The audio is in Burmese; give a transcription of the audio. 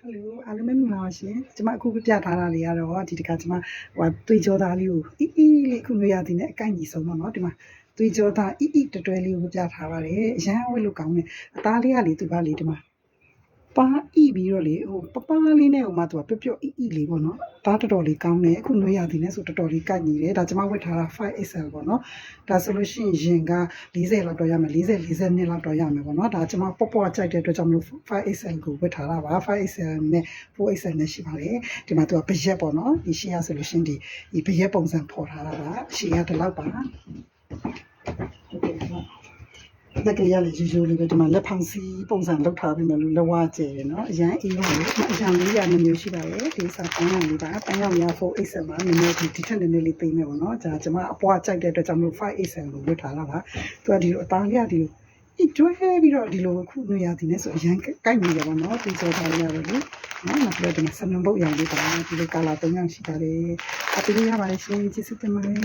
Hello အားလုံးပဲမင်္ဂလာပါရှင်။ကျွန်မအခုပြထားတာတွေကတော့ဒီတခါကျွန်မသွေးကြောသားလေးကိုအီအီလေးခုမျိုးရသည်နဲ့အကိုက်ညီဆုံးပေါ့နော်ဒီမှာသွေးကြောသားအီအီတွဲလေးကိုပြထားပါတယ်။အရန်ဝတ်လို့ကောင်းတယ်။အသားလေးကလေသူကလေဒီမှာပါအီပြီးတော့လေဟိုပပလေးနဲ့ဟိုမှသူကပျော့ပျော့အီလေးပေါ့နော်။ဒါတော်တော်လေးကောင်းတယ်။အခုမျိုးရသည်နဲ့ဆိုတော်တော်လေးကိုက်ညီတယ်။ဒါကျွန်မဝတ်ထားတာ 5XL ပေါ့နော်။ဒါဆိုလို့ရှိရင်က40လောက်တော့ရမယ်40 42လောက်တော့ရမယ်ပေါ့နော်။ဒါကျွန်မပေါ့ပေါ့ကြိုက်တဲ့အတွက်ကြောင့်မလို့ 5XL ကိုဝတ်ထားတာပါ 5XL နဲ့ 4XL နဲ့ရှိပါတယ်။ဒီမှာသူကဘရက်ပေါ့နော်။ဒီရှေ့ရဆိုလို့ရှိရင်ဒီဘရက်ပုံစံဖော်ထားတာပါ။ရှေ့ရဒီလောက်ပါ။လက်ကလေးရလေရိုးရိုးလေးပဲဒီမှာလက်ဖောင်စီးပုံစံလောက်ထားပြီးမှလို့လက်ဝါးကျဲတယ်နော်အရန်အေးပါလေအရန်လေးရမျိုးရှိပါတယ်ဒီစာပန်းရောင်လေးပါပန်းရောင်ရ 4XL မှာနည်းနည်းဒီထက်နည်းနည်းလေးသိမယ်ပေါ့နော်ဒါကျွန်မအပွားကြိုက်တဲ့အတွက်ကြောင့်မလို့ 5XL ကိုဝတ်ထားတာပါသူကဒီလိုအသားလေးကဒီလိုတွဲပြီးတော့ဒီလိုခုနေရသည်နဲ့ဆိုအရန်ကိုက်နေရပါတော့ဒီစောသားလေးရတယ်လေနော်နောက်ပြီးတော့ဒီမှာဆနုံပုတ်ရောင်လေးပါဒီလိုကာလာ၃ရောင်ရှိပါတယ်အတူတူရပါတယ်ရှင်ကျေးဇူးတင်ပါတယ်